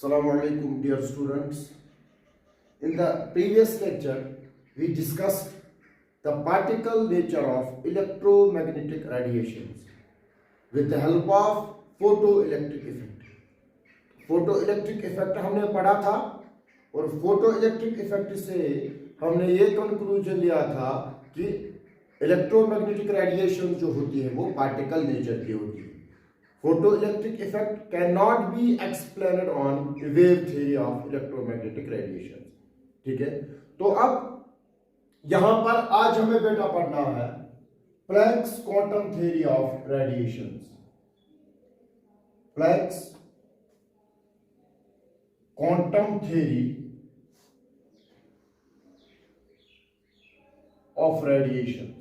Assalamu alaikum, dear students. In the previous lecture, we discussed the particle nature of electromagnetic radiations with the help of photoelectric effect. Photoelectric effect हमने पढ़ा था और photoelectric effect से हमने ये conclusion लिया था कि इलेक्ट्रोमैग्नेटिक रेडिएशन जो होती है वो पार्टिकल नेचर की होती है. Photoelectric effect cannot be explained on wave theory of electromagnetic radiation. ठीक है, तो अब यहां पर आज हमें बेटा पढ़ना है Planck's quantum theory of radiations. Planck's quantum theory of radiations.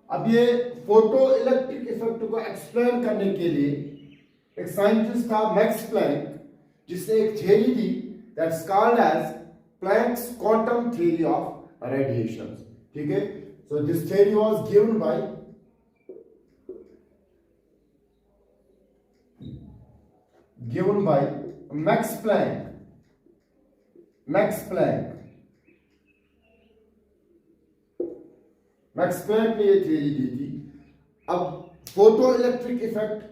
अब ये फोटो इलेक्ट्रिक इफेक्ट को एक्सप्लेन करने के लिए एक साइंटिस्ट था मैक्स प्लैंक, जिसने एक थ्योरी दी that's called as Planck's quantum theory of radiations. ठीक है, so this theory was given by Max Planck. Max Planck ने ये थ्योरी दी थी. अब फोटो इलेक्ट्रिक इफेक्ट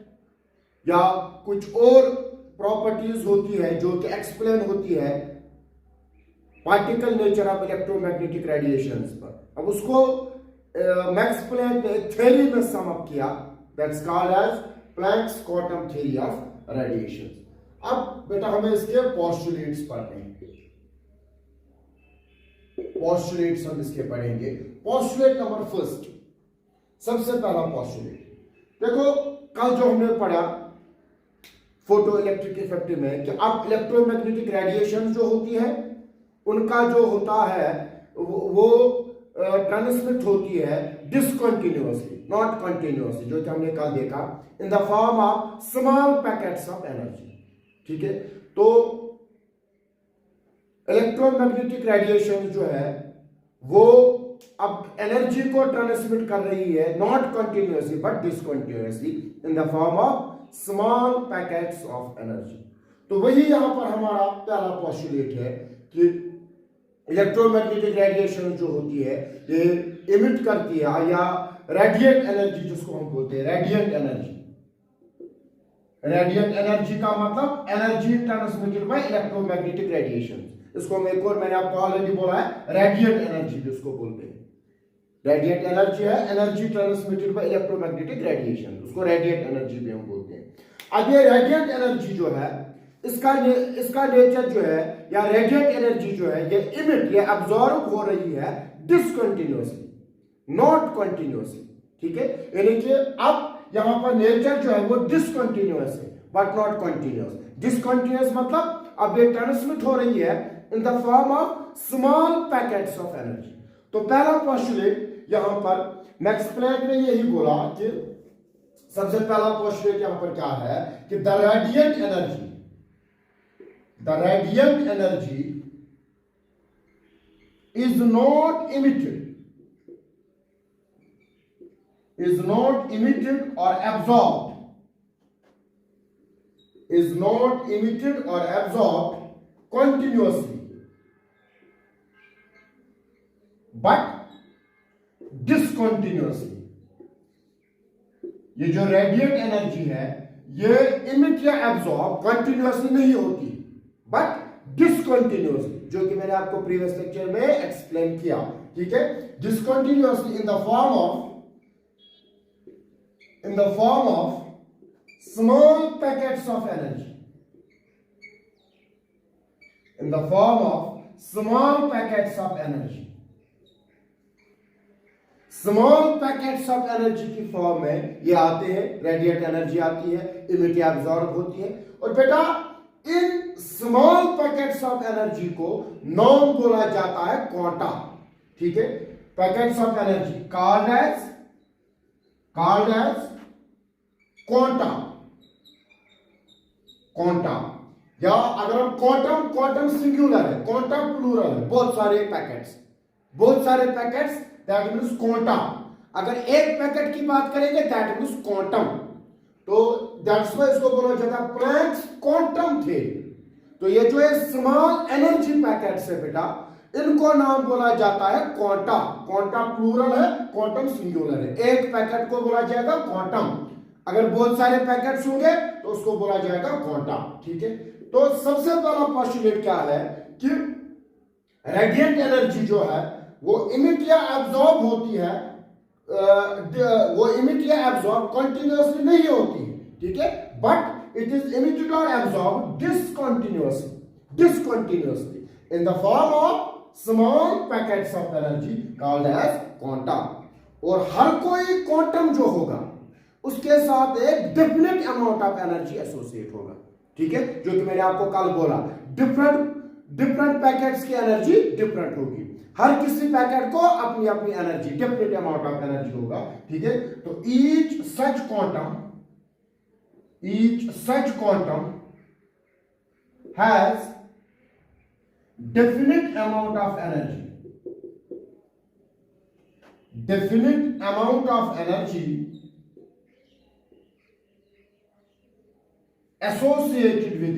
या कुछ और प्रॉपर्टीज होती है जो कि एक्सप्लेन होती है particle nature of electromagnetic radiations पर. अब उसको मैक्स प्लैंक ने थ्योरी में सम अप किया that's called as Planck's quantum theory of radiations. अब बेटा हमें इसके पोस्टुलेट्स पढ़ने हैं. पोस्टुलेट्स हम इसके पढ़ेंगे. पोस्टुलेट नंबर फर्स्ट, सबसे पहला पोस्टुलेट देखो, कल जो हमने पढ़ा फोटो इलेक्ट्रिक इफेक्ट में कि अब इलेक्ट्रोमैग्नेटिक रेडिएशन जो होती है उनका जो होता है वो ट्रांसमिट होती है डिसकंटिन्यूअसली, नॉट कंटिन्यूअसली, जो कि हमने कल देखा, इन the form of small packets of energy. ठीक है, तो इलेक्ट्रोमैग्नेटिक रेडिएशन जो है वो अब एनर्जी को ट्रांसमिट कर रही है not continuously but discontinuously in the form of small packets of energy. तो वही यहां पर हमारा पहला पोस्टुलेट है कि इलेक्ट्रोमैग्नेटिक रेडिएशन जो होती है ये इमिट करती है या रेडिएंट एनर्जी जिसको हम बोलते हैं रेडिएंट एनर्जी. रेडिएंट एनर्जी का मतलब energy transmitted by electromagnetic radiation. इसको मैंने आपको ऑलरेडी बोला है रेडिएंट एनर्जी जिसको बोलते हैं. रेडिएंट एनर्जी है energy transmitted by electromagnetic radiation, उसको रेडिएंट एनर्जी भी हम बोलते हैं. अब ये रेडिएंट एनर्जी जो है इसका नेचर जो है या रेडिएंट एनर्जी जो है ये इमिट या अब्सॉर्ब हो रही है डिसकंटिन्यूअसली, नॉट कंटिन्यूअसली. ठीक है, यानी कि अब यहां पर नेचर जो है वो डिसकंटिन्यूअस है बट नॉट कंटिन्यूअस. डिसकंटिन्यूअस मतलब अब ये ट्रांसमिट हो रही है इन the form of small packets of energy. तो पहला पोस्टुलेट यहां पर मैक्स प्लैंक ने यही बोला कि सबसे पहला पोस्टुलेट यहां पर क्या है कि the radiant energy is not emitted or absorbed continuously but discontinuously. ये जो रेडिएंट एनर्जी है ये इमिट या एब्सॉर्ब कंटिन्यूअसली नहीं होती बट डिसकंटिन्यूअसली, जो कि मैंने आपको प्रीवियस लेक्चर में एक्सप्लेन किया. ठीक है, discontinuously in the form of small packets of energy. In the form of small packets of energy. Small packets of energy की फॉर्म में ये आते हैं. रेडिएंट एनर्जी आती है, इमिट या एब्सॉर्ब होती है. और बेटा इन स्मॉल पैकेट्स ऑफ एनर्जी को नॉर्म बोला जाता है क्वांटा. ठीक है, packets of energy called as quanta. या अगर हम क्वांटम सिंगुलर है, क्वांटम प्लूरल है, बहुत सारे पैकेट्स दैट मींस क्वांटा. अगर एक पैकेट की बात करेंगे दैट मींस क्वांटम. तो दैट्स व्हाई इसको बोला जाता है प्लैंक्स क्वांटम थ्योरी। तो ये जो है स्मॉल एनर्जी पैकेट्स है बेटा, इनको नाम बोला जाता है क्वांटा। क्वांटा प्लूरल है, क्वांटम सिंगुलर है। एक पैकेट को बोला जाएगा क्वांटम, अगर बहुत सारे पैकेट्स होंगे तो उसको बोला जाएगा क्वांटा। ठीक है, तो सबसे पहला पोस्टुलेट क्या है कि रेडिएंट एनर्जी जो है वो इमिट या एब्जॉर्ब होती है, वो इमिट या एब्जॉर्ब कंटिन्यूअसली नहीं होती है। ठीक है, बट इट इज इमिटेड और absorb discontinuously in the form of small packets of energy called as quantum. और हर कोई क्वांटम जो होगा उसके साथ एक definite amount of energy associate होगा। ठीक है, जो कि मैंने आपको कल बोला, डिफरेंट पैकेट्स की एनर्जी डिफरेंट होगी। हर किसी पैकेट को अपनी अपनी energy, definite amount of energy होगा। ठीक है, तो each such quantum has definite amount of energy associated with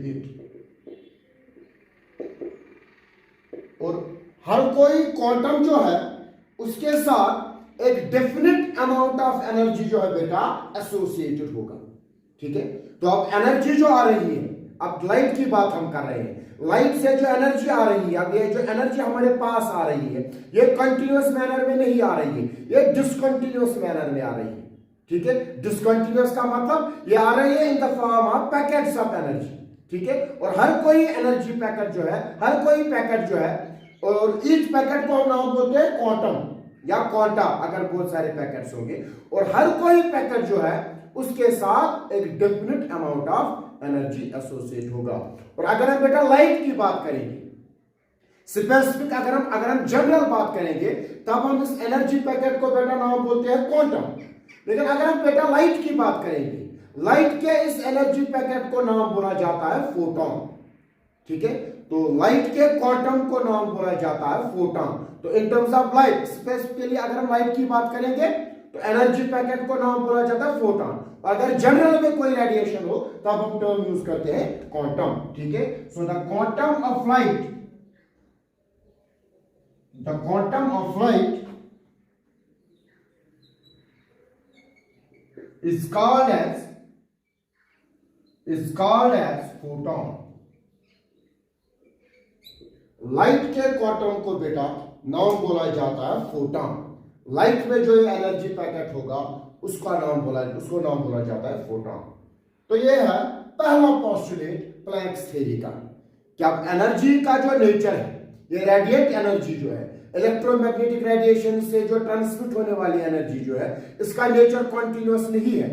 it और हर कोई क्वांटम जो है उसके साथ एक डेफिनेट अमाउंट ऑफ एनर्जी जो है बेटा एसोसिएटेड होगा। ठीक है, तो अब एनर्जी जो आ रही है, अब लाइट की बात हम कर रहे हैं, लाइट से जो एनर्जी आ रही है, अब ये जो एनर्जी हमारे पास आ रही है ये कंटिन्यूअस मैनर में नहीं आ रही है, ये डिसकंटिन्यूअस मैनर में आ रही है। ठीक है, डिसकंटिन्यूअस का मतलब ये आ रही है इन the form of packets of energy. ठीक है, और हर कोई एनर्जी पैकेट जो है, हर कोई पैकेट जो है, और ईच पैकेट को हम नाम बोलते हैं क्वांटम या क्वांटा अगर बहुत सारे पैकेट्स होंगे, और हर कोई पैकेट जो है उसके साथ एक definite amount of energy associate होगा। और अगर हम बेटा लाइट की बात करेंगे, स्पेसिफिक अगर हम जनरल बात करेंगे, तब हम इस एनर्जी पैकेट को बेटा नाम बोलते हैं क्वांटम। लेकिन अगर हम बेटा लाइट की बात करेंगे, लाइट के इस एनर्जी पैकेट को नाम बोला जाता है फोटॉन। ठीक है, तो लाइट के क्वांटम को नाम बोला जाता है फोटॉन। तो इन टर्म्स ऑफ लाइट, स्पेसिफिकली अगर हम लाइट की बात करेंगे तो एनर्जी पैकेट को नाम बोला जाता है फोटॉन। अगर जनरल में कोई रेडिएशन हो तब हम टर्म यूज करते हैं क्वांटम। ठीक है, so the quantum of light is called as photon। Light के क्वांटम को बेटा नाम बोला जाता है फोटॉन। लाइट में जो एनर्जी पैकेट होगा उसको नाम बोला जाता है फोटॉन। तो ये है पहला पोस्टुलेट प्लैंक्स थ्योरी का, कि अब एनर्जी का जो नेचर है, ये रेडिएंट एनर्जी जो है, इलेक्ट्रोमैग्नेटिक रेडिएशन से जो ट्रांसमिट होने वाली एनर्जी जो है, इसका नेचर कॉन्टिन्यूअस नहीं है,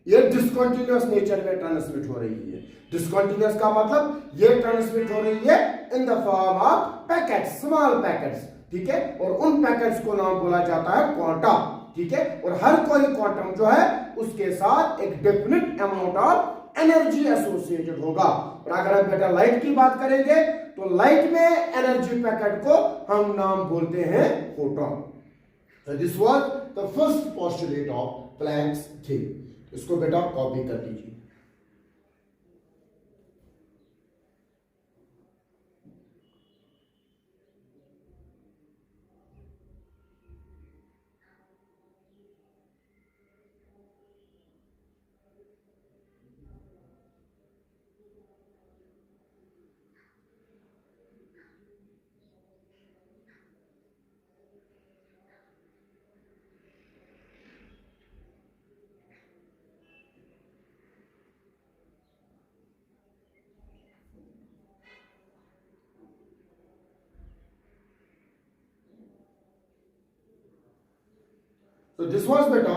ये डिसकंटिन्यूअस नेचर में ट्रांसमिट हो रही है। डिसकंटिन्यूअस का मतलब ये ट्रांसमिट हो रही है इन the form of packets, small packets. ठीक है, और उन पैकेट्स को नाम बोला जाता है क्वांटा। ठीक है, और हर कोई क्वांटम जो है उसके साथ एक definite amount of energy associated होगा। और अगर हम बेटा लाइट की बात करेंगे तो लाइट में एनर्जी पैकेट को हम नाम बोलते हैं photon. So this was the first postulate of Planck's theory। इसको बेटा कॉपी कर लीजिए। So this was beta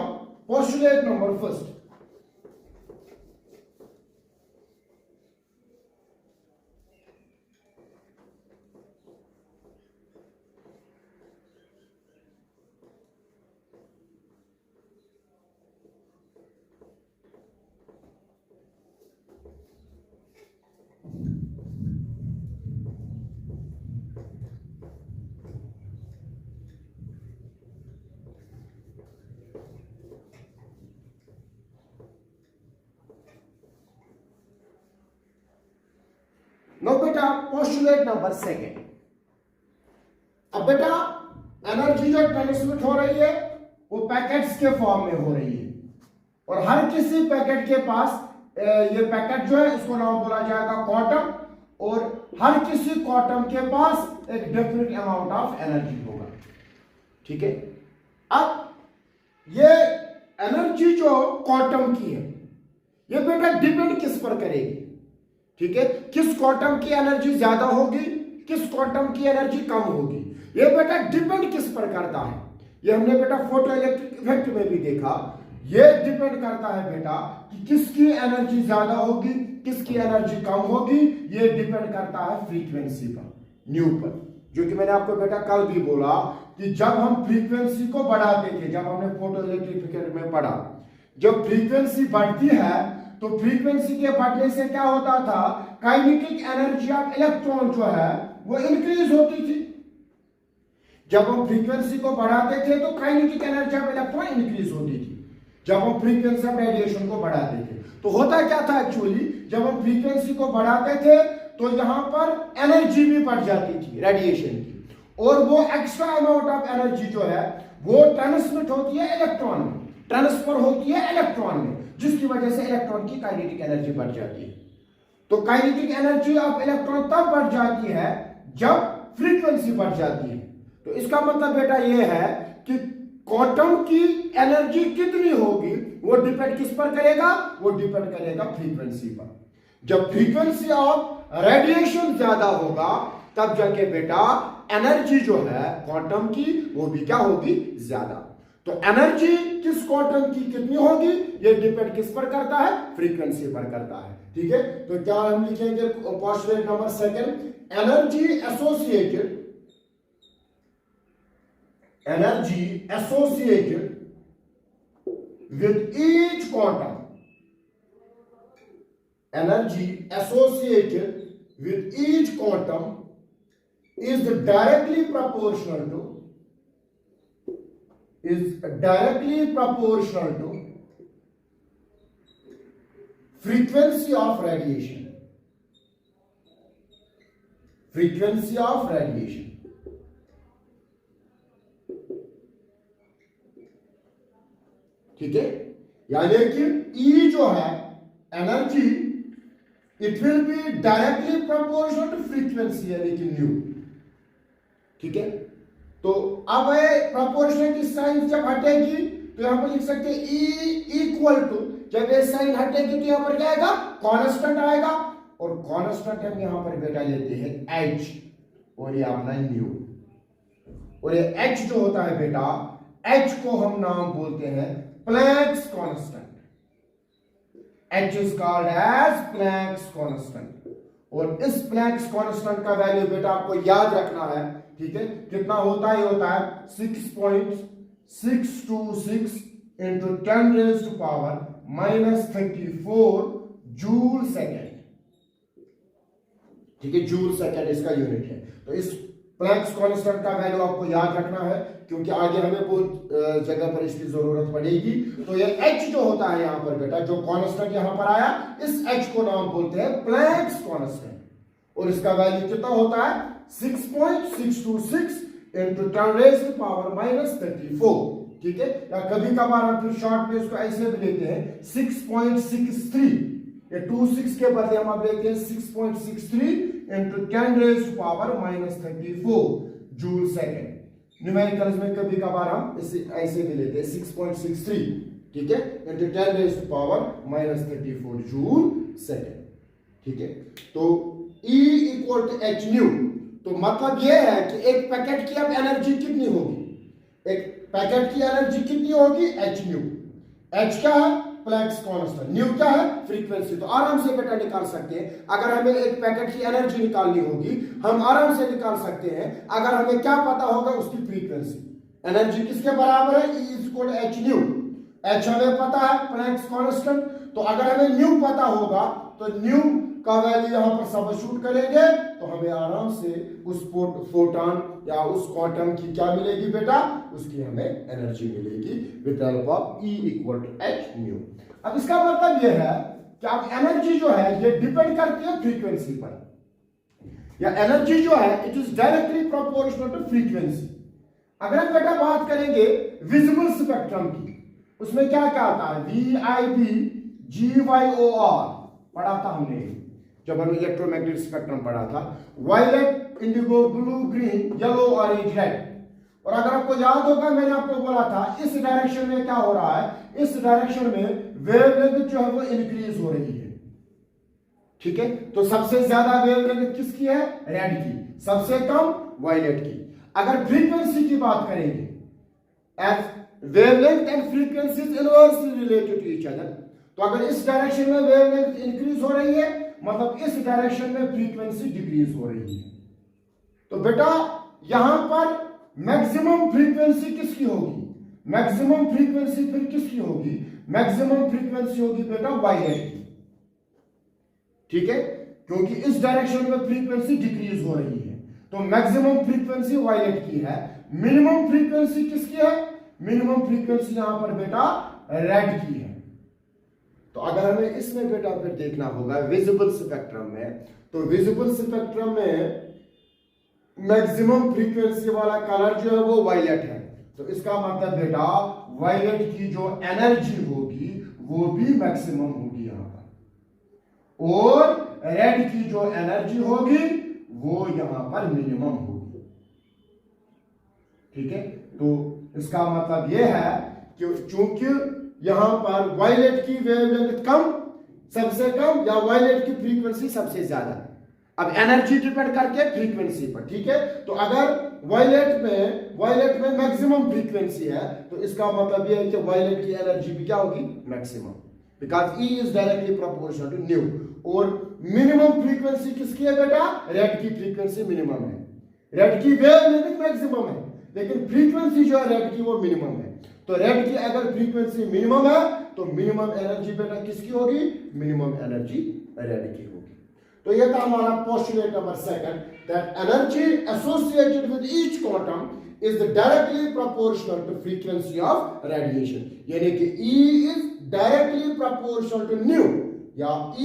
postulate number first। No बेटा पोस्टुलेट नंबर सेकेंड। अब बेटा एनर्जी जो ट्रांसमिट हो रही है वो पैकेट्स के फॉर्म में हो रही है, और हर किसी पैकेट के पास ये पैकेट जो है इसको नाम बोला जाएगा क्वांटम, और हर किसी क्वांटम के पास एक डेफिनेट अमाउंट ऑफ एनर्जी होगा। ठीक है, अब ये एनर्जी जो क्वांटम की है ये बेटा डिपेंड किस पर करेगी? ठीक है, किस क्वांटम की एनर्जी ज्यादा होगी, किस क्वांटम की एनर्जी कम होगी, ये बेटा डिपेंड किस पर करता है। ये हमने बेटा फोटो इलेक्ट्रिक इफेक्ट में भी देखा, ये डिपेंड करता है बेटा कि किसकी एनर्जी ज्यादा होगी, किसकी एनर्जी कम होगी। ये डिपेंड करता है फ्रीक्वेंसी पर, न्यू पर, जो कि मैंने आपको बेटा कल भी बोला कि जब हम फ्रीक्वेंसी को बढ़ाते थे, जब हमने फोटो इलेक्ट्रिक में पढ़ा, जब फ्रीक्वेंसी बढ़ती है तो फ्रीक्वेंसी के बढ़ने से क्या होता था, काइनेटिक एनर्जी ऑफ इलेक्ट्रॉन जो है वो इंक्रीज होती थी। जब हम फ्रीक्वेंसी को बढ़ाते थे तो kinetic energy of electron increase होती थी। जब हम फ्रीक्वेंसी ऑफ रेडिएशन को बढ़ाते थे तो होता क्या था एक्चुअली, जब हम फ्रीक्वेंसी को बढ़ाते थे तो यहां पर एनर्जी भी बढ़ जाती थी रेडिएशन की, और वो एक्स्ट्रा अमाउंट ऑफ एनर्जी जो है वो ट्रांसमिट होती है इलेक्ट्रॉन में, ट्रांसफर होती है इलेक्ट्रॉन में, जिसकी वजह से इलेक्ट्रॉन की काइनेटिक एनर्जी बढ़ जाती है। तो काइनेटिक एनर्जी ऑफ इलेक्ट्रॉन तब बढ़ जाती है जब फ्रीक्वेंसी बढ़ जाती है। तो इसका मतलब बेटा ये है कि क्वांटम की एनर्जी कितनी होगी वो डिपेंड किस पर करेगा, वो डिपेंड करेगा फ्रीक्वेंसी पर। जब फ्रीक्वेंसी ऑफ रेडिएशन ज्यादा होगा तब जाके बेटा एनर्जी जो है क्वांटम की वो भी क्या होगी, ज्यादा। तो एनर्जी किस क्वांटम की कितनी होगी ये डिपेंड किस पर करता है, फ्रीक्वेंसी पर करता है। ठीक है, तो क्या हम लिखेंगे postulate number second, energy associated with each quantum, energy associated with each quantum is directly proportional to frequency of radiation. ठीक है, यानी कि E जो है energy it will be directly proportional to frequency यानी कि न्यू। ठीक है, तो अब ये प्रोपोर्शनल साइन जब हटेगी तो यहां पर लिख सकते हैं E इक्वल टू, जब ये साइन हटेगी तो यहां पर क्या आएगा, कांस्टेंट आएगा, और कांस्टेंट हम यहां पर बेटा लेते हैं H, और ये अपना न्यू, और ये H जो होता है बेटा, H को हम नाम बोलते हैं Planck's constant. H is called as Planck's constant. और इस Planck's constant का वैल्यू बेटा आपको याद रखना है। ठीक है, कितना होता है, होता है 6.626 into 10 raised to power -34 joule second. ठीक है, जूल सेकेंड इसका यूनिट है। तो इस प्लैंक्स कांस्टेंट का वैल्यू आपको याद रखना है क्योंकि आगे हमें बहुत जगह पर इसकी जरूरत पड़ेगी। तो ये H जो होता है यहाँ पर बेटा, जो कांस्टेंट यहाँ पर आया, इस H को नाम बोलते हैं प्लैंक्स कांस्टेंट, और इसका वैल्यू कितना होता है 6.626 into 10 raised to power -34। ठीक है, या कभी कभार हम फिर शॉर्ट में इसको ऐसे भी लेते हैं 6.63, ये 26 के बदले हम अब लेते हैं 6.63 into 10 raised to power -34 joule second. Numericals में कभी कभार हम इसे ऐसे भी लेते हैं 6.63, ठीक है, into 10 raised to power -34 joule second. ठीक है, तो E equal to H nu. तो मतलब यह है कि एक पैकेट की अब एनर्जी कितनी होगी, एक पैकेट की एनर्जी कितनी होगी, H न्यू। H क्या है, प्लैंक्स कांस्टेंट, न्यू क्या है, फ्रीक्वेंसी। तो आराम से बेटा निकाल सकते हैं, अगर हमें एक पैकेट की एनर्जी निकालनी होगी हम आराम से निकाल सकते हैं, अगर हमें क्या पता होगा उसकी फ्रीक्वेंसी। एनर्जी किसके बराबर है, E equal to H nu. H हमें पता है प्लैंक्स कांस्टेंट, तो अगर हमें न्यू पता होगा तो न्यू का वैल्यू यहां पर सब्स्टिट्यूट करेंगे तो हमें आराम से उस फोटॉन या उस क्वांटम की क्या मिलेगी बेटा, उसकी हमें एनर्जी मिलेगी with help of E equal to H nu. अब इसका मतलब यह है कि अब एनर्जी जो है ये डिपेंड करती है फ्रीक्वेंसी पर। या एनर्जी जो है it is directly proportional to frequency. अगर हम बेटा बात करेंगे विजिबल स्पेक्ट्रम की, उसमें क्या क्या आता है, VIB GYOR पढ़ा था हमने जब हम इलेक्ट्रोमैग्नेटिक स्पेक्ट्रम पढ़ा था, violet, indigo, blue, green, yellow, orange, red. और अगर आपको याद होगा मैंने आपको बोला था इस डायरेक्शन में क्या हो रहा है, इस डायरेक्शन में वेवलेंथ जो है वो इंक्रीज हो रही है, ठीक है। तो सबसे ज्यादा वेवलेंथ किसकी है, रेड की, सबसे कम वायलेट की। अगर फ्रीक्वेंसी की बात करेंगे, as wavelength and frequency is inversely related to each other, तो अगर इस डायरेक्शन में वेवलेंथ इंक्रीज हो रही है मतलब इस डायरेक्शन में फ्रीक्वेंसी डिक्रीज हो रही है। तो बेटा यहां पर मैक्सिमम फ्रीक्वेंसी किसकी होगी, मैक्सिमम फ्रीक्वेंसी फिर किसकी होगी, मैक्सिमम फ्रीक्वेंसी होगी बेटा वायलेट की, ठीक है, क्योंकि इस डायरेक्शन में फ्रीक्वेंसी डिक्रीज हो रही है। तो मैक्सिमम फ्रीक्वेंसी वायलेट की है। मिनिमम फ्रीक्वेंसी किसकी है, मिनिमम फ्रीक्वेंसी यहां पर बेटा रेड की है। तो अगर हमें इसमें बेटा फिर देखना होगा विजिबल स्पेक्ट्रम में, तो विजिबल स्पेक्ट्रम में मैक्सिमम फ्रीक्वेंसी वाला कलर जो है वो वायलेट है। तो इसका मतलब बेटा वायलेट की जो एनर्जी होगी वो भी मैक्सिमम होगी यहां पर, और रेड की जो एनर्जी होगी वो यहां पर मिनिमम होगी, ठीक है। तो इसका मतलब यह है कि चूंकि यहां पर वायलेट की वेवलेंथ कम, सबसे कम, या वायलेट की फ्रीक्वेंसी सबसे ज्यादा। अब एनर्जी डिपेंड करके फ्रीक्वेंसी पर, ठीक है। तो अगर वायलेट में मैक्सिमम फ्रीक्वेंसी है तो इसका मतलब यह है कि वायलेट की एनर्जी भी क्या होगी, maximum, because E is directly proportional to nu. और मिनिमम फ्रीक्वेंसी किसकी है बेटा, रेड की फ्रीक्वेंसी मिनिमम है, रेड की वेवलेंथ मैक्सिमम है लेकिन फ्रीक्वेंसी जो है रेड की वो मिनिमम है। तो रेड की अगर फ्रीक्वेंसी मिनिमम है तो मिनिमम एनर्जी बेटा किसकी होगी, मिनिमम एनर्जी रेड की होगी। तो यह था हमारा postulate number second, that energy associated with each quantum is directly proportional to frequency of radiation, यानी कि E is directly proportional to nu, या E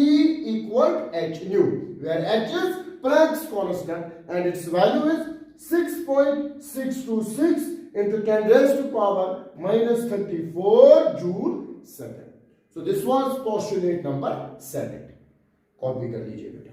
equal h nu, where h is Planck's constant and its value is 6.626 into 10 raised to power minus 34 joule second. So this was postulate number 7. Copy कर लीजिए बेटा।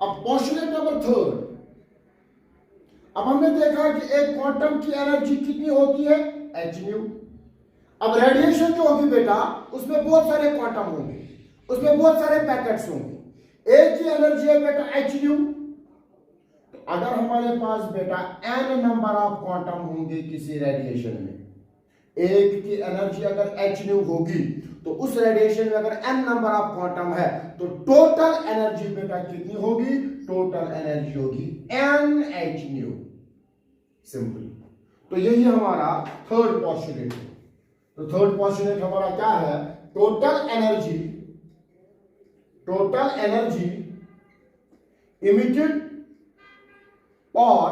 अब postulate number third, अब हमने देखा कि एक क्वांटम की एनर्जी कितनी होती है, h न्यू। अब रेडिएशन जो होगी बेटा उसमें बहुत सारे क्वांटम होंगे, उसमें बहुत सारे पैकेट्स होंगे, एक की एनर्जी है बेटा h न्यू। तो अगर हमारे पास बेटा n नंबर ऑफ क्वांटम होंगे किसी रेडिएशन में, एक की एनर्जी अगर h न्यू होगी तो उस रेडिएशन में अगर n नंबर ऑफ क्वांटम है तो टोटल एनर्जी बेटा कितनी होगी, टोटल एनर्जी होगी NH न्यू, सिंपल। तो यही हमारा थर्ड पोस्टुलेट है। तो थर्ड पोस्टुलेट हमारा क्या है, टोटल एनर्जी इमिटेड और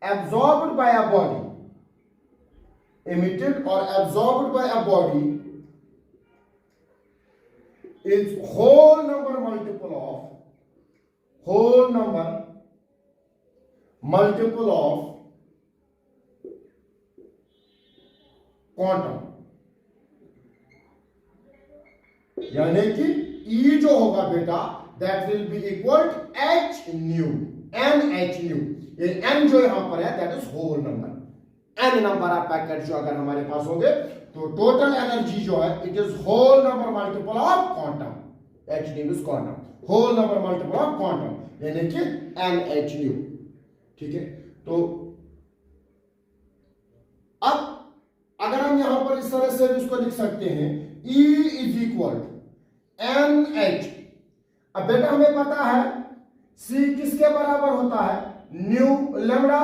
absorbed by a body, emitted or absorbed by a body is whole number multiple of quantum, यानी कि E जो होगा बेटा that will be equal to h nu, NH nu. ये n जो यहां पर है that is whole number, n number of packet जो अगर हमारे पास होंगे तो टोटल एनर्जी जो है it is whole number multiple of quantum, H nu is quantum, whole number multiple of quantum यानी कि एन एच न्यू। ठीक है, तो अब अगर हम यहां पर इस तरह से इसको लिख सकते हैं, E is equal N H. अब बेटा हमें पता है C किसके बराबर होता है, न्यू लेमडा।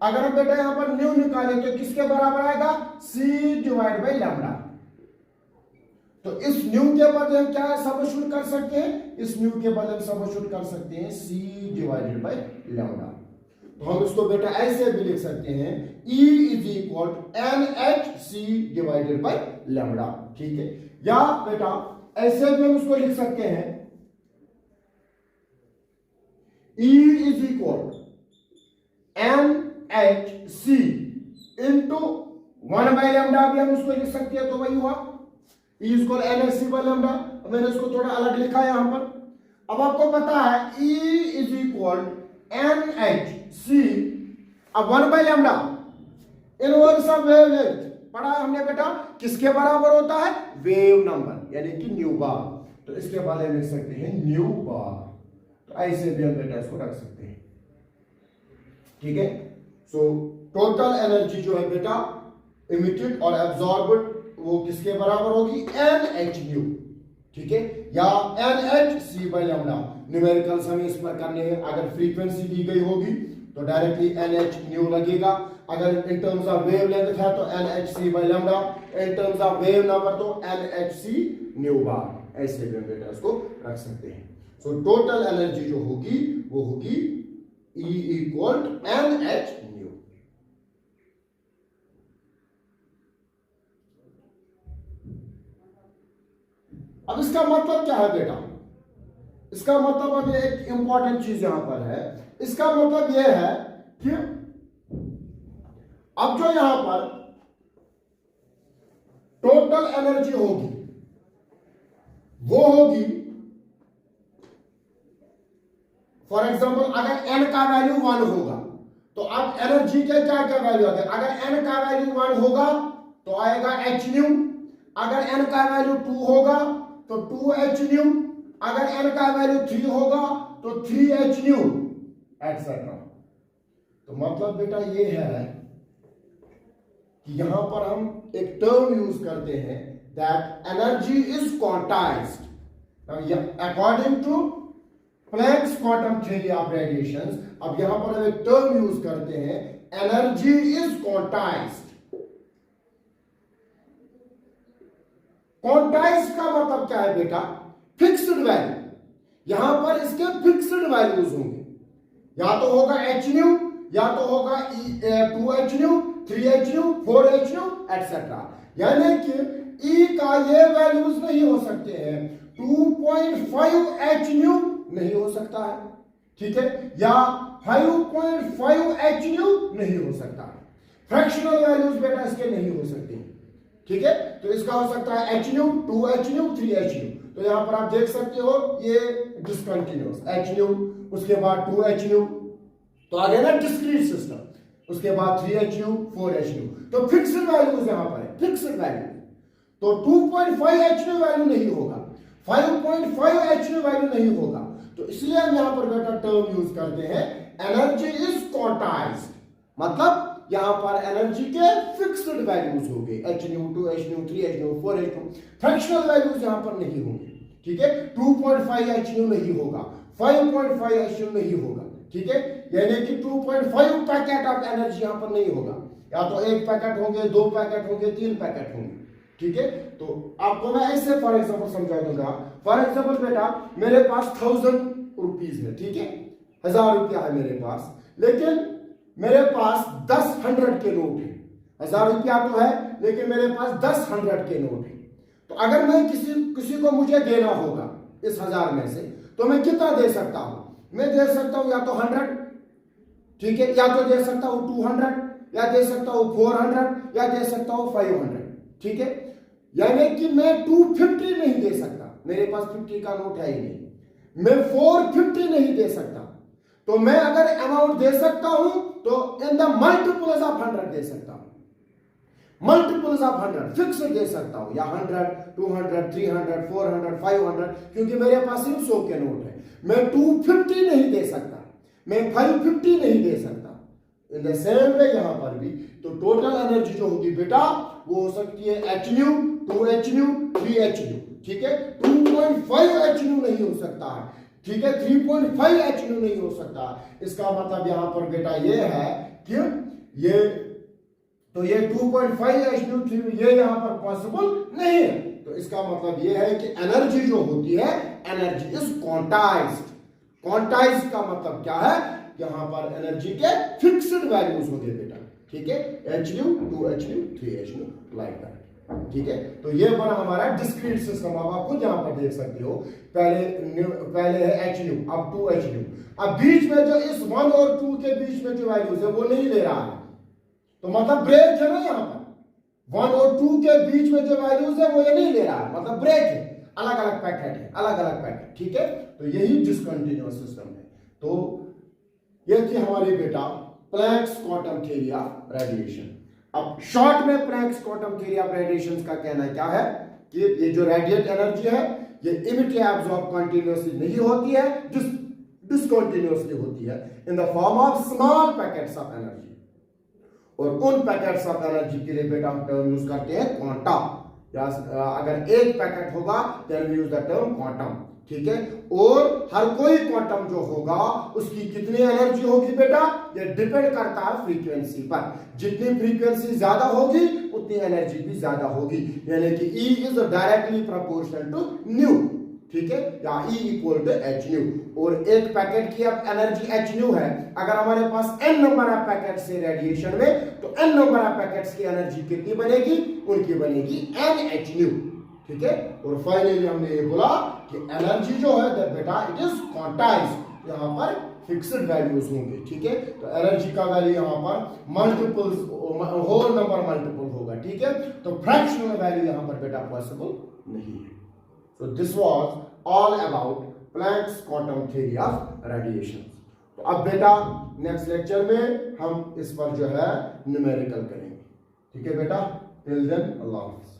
अगर हम बेटा यहां पर न्यू निकालें तो किसके बराबर आएगा, C डिवाइड बाई लेमडा। तो इस न्यू के बदले हम क्या सब्स्टिट्यूट कर सकते हैं, इस न्यू के बदले हम सब्स्टिट्यूट कर सकते हैं C डिवाइडेड बाई लेमडा। तो हम इसको बेटा ऐसे भी लिख सकते हैं, E is equal N H C divided by lambda. ठीक है, या बेटा ऐसे भी हम इसको लिख सकते हैं, E is equal N H C into 1 by lambda भी हम उसको लिख सकते हैं। तो वही हुआ E is equal N H C by lambda. मैंने इसको थोड़ा अलग लिखा है यहां पर। अब आपको पता है E is equal N H C, अब 1 by lambda inverse of wavelength पढ़ा है हमने बेटा, किसके बराबर होता है, वेव नंबर यानी कि न्यू बार। तो इसके बाद हम लिख सकते हैं न्यू बार। तो ऐसे भी हम बेटा इसको रख सकते हैं। ठीक है, सो टोटल एनर्जी जो है बेटा इमिटेड और एब्जॉर्ब्ड वो किसके बराबर होगी, एन एच न्यू। ठीक है, या N H C by lambda. Numericals हमें इस पर करने हैं। अगर फ्रीक्वेंसी दी गई होगी तो डायरेक्टली एन एच न्यू लगेगा। अगर in terms of wavelength है तो N H C by lambda, in terms of wave number तो N H C nu bar. ऐसे भी हम बेटा इसको रख सकते हैं। सो टोटल एनर्जी जो होगी वो होगी E equal N H nu. अब इसका मतलब क्या है बेटा, इसका मतलब अब एक इंपॉर्टेंट चीज यहां पर है। इसका मतलब यह है कि अब जो यहां पर टोटल एनर्जी होगी वो होगी, फॉर एग्जांपल अगर n का वैल्यू 1 होगा तो अब एनर्जी के क्या क्या वैल्यू आते हैं। अगर n का वैल्यू 1 होगा तो आएगा h न्यू, अगर n का वैल्यू 2 होगा तो 2h न्यू, अगर n का वैल्यू 3 होगा तो 3h न्यू एटसेट्रा। तो मतलब बेटा ये है कि यहां पर हम एक टर्म यूज करते हैं that energy is quantized according to Planck's quantum theory of radiations. अब यहां पर हम एक टर्म यूज करते हैं एनर्जी इज क्वांटाइज्ड। क्वांटाइज्ड का मतलब क्या है बेटा, फिक्स्ड वैल्यू। यहां पर इसके फिक्स्ड वैल्यूज होंगे, या तो होगा एच न्यू, या तो होगा 2h new, 3h new, 4h new etcetera. यानी कि E का ये वैल्यूज नहीं हो सकते हैं, 2.5h न्यू नहीं हो सकता है, ठीक है, या 5.5h न्यू नहीं हो सकता है। फ्रैक्शनल वैल्यूज बेटा इसके नहीं हो सकते, ठीक है। तो इसका हो सकता है h new, 2h new, 3h new. तो यहां पर आप देख सकते हो ये डिसकंटिन्यूअस h न्यू, उसके बाद 2h न्यू, तो आ गया ना डिस्क्रीट सिस्टम, उसके बाद 3h न्यू, 4h न्यू। तो फिक्स्ड वैल्यूज यहां पर है, फिक्स्ड वैल्यू। तो 2.5h न्यू वैल्यू नहीं होगा, 5.5h न्यू वैल्यू नहीं होगा। तो इसलिए हम यहां पर बेटा टर्म यूज करते हैं एनर्जी इज क्वांटाइज्ड, मतलब यहां पर एनर्जी के फिक्स्ड वैल्यूज होंगे, h new, 2h new, 3h new, 4h new. Fractional values यहां पर नहीं होंगे, ठीक है। 2.5h न्यू नहीं होगा, 5.5h न्यू नहीं होगा, ठीक है। यानी कि 2.5 पैकेट ऑफ एनर्जी यहां पर नहीं होगा, या तो एक पैकेट होंगे, 2 पैकेट होंगे, 3 पैकेट होंगे, ठीक है। तो आपको मैं ऐसे फॉर एग्जांपल समझा दूंगा। फॉर एग्जांपल बेटा मेरे पास 1000 रुपीज है, ठीक है, 1000 रुपया है मेरे पास, लेकिन मेरे पास 10 100 के नोट है। 1000 रुपया तो है लेकिन मेरे पास 10 100 के नोट है। तो अगर मैं किसी को मुझे देना होगा इस 1000 में से, तो मैं कितना दे सकता हूं? मैं दे सकता हूं या तो 100, ठीक है, या तो दे सकता हूं 200, या दे सकता हूं 400, या दे सकता हूं 500, ठीक है। यानी कि मैं 250 नहीं दे सकता, मेरे पास 50 का नोट है ही नहीं। मैं 450 नहीं दे सकता। तो मैं अगर अमाउंट दे सकता हूं तो इन द मल्टीपल्स ऑफ 100 दे सकता हूं। मल्टीपल्स ऑफ 100 फिक्स दे सकता हूं, या 100, 200, 300, 400, 500, क्योंकि मेरे पास सिर्फ 100 के नोट है। मैं 250 नहीं दे सकता, मैं 550 नहीं दे सकता। इन द सेम वे यहां पर भी तो टोटल एनर्जी जो होगी बेटा वो हो सकती है h nu, 2h nu, 3h nu, ठीक है। 2.5 h nu नहीं हो सकता है, ठीक है। 3.5 h nu नहीं हो सकता। इसका मतलब यहां पर बेटा ये है कि ये 2.5 h nu ये यहां पर पॉसिबल नहीं है। तो इसका मतलब ये है कि एनर्जी जो होती है, एनर्जी इज क्वांटाइज्ड। क्वांटाइज्ड का मतलब क्या है, यहां पर एनर्जी के फिक्स्ड वैल्यूज होंगे बेटा, ठीक है। h nu, 2h nu, 3h nu, like that, ठीक है। तो ये बना हमारा डिस्क्रीट सिस्टम। आप खुद यहां पर देख सकते हो, पहले है h nu, अब 2h nu। अब बीच में जो इस 1 और 2 के बीच में जो वैल्यूज है वो नहीं ले रहा है, तो मतलब ब्रेक है ना। यहां पर 1 और 2 के बीच में जो वैल्यूज है वो ये नहीं ले रहा है, मतलब ब्रेक है, अलग अलग पैकेट है, अलग अलग पैकेट, ठीक है। तो यही डिसकंटिन्यूअस सिस्टम है। तो ये थी हमारी बेटा Planck's quantum theory of radiation. अब शॉर्ट में Planck's quantum theory of radiation का कहना क्या है कि ये जो रेडिएट एनर्जी है ये इमिट या एब्जॉर्ब कंटीन्यूअसली नहीं होती है, डिसकंटीन्यूअसली होती है इन the form of small packets of energy. और उन पैकेट्स ऑफ एनर्जी के लिए बेटा हम टर्म यूज करते हैं क्वांटम, या अगर एक पैकेट होगा then we use the term quantum, ठीक है। और हर कोई क्वांटम जो होगा उसकी कितनी एनर्जी होगी बेटा, ये डिपेंड करता है फ्रीक्वेंसी पर। जितनी फ्रीक्वेंसी ज्यादा होगी उतनी एनर्जी भी ज्यादा होगी, यानी कि E is directly proportional to nu, ठीक है, या E equal to h nu. और एक पैकेट की अब एनर्जी h न्यू है, अगर हमारे पास n नंबर ऑफ पैकेट से रेडिएशन में, तो n नंबर ऑफ पैकेट्स की एनर्जी कितनी बनेगी, उनकी बनेगी nh न्यू, ठीक है। और फाइनली हमने ये बोला कि एनर्जी जो है बेटा इट इज क्वांटाइज्ड, यहां पर फिक्स्ड वैल्यूज होंगे, ठीक है। तो एनर्जी का वैल्यू यहां पर मल्टीपल्स, होल नंबर मल्टीपल होगा, ठीक है। तो फ्रैक्शनल वैल्यू यहां पर बेटा पॉसिबल नहीं है। So this was all about Planck's quantum theory of radiation. तो अब बेटा नेक्स्ट लेक्चर में हम इस पर जो है न्यूमेरिकल करेंगे, ठीक है बेटा। टिल देन अल्लाह हाफ़िज़।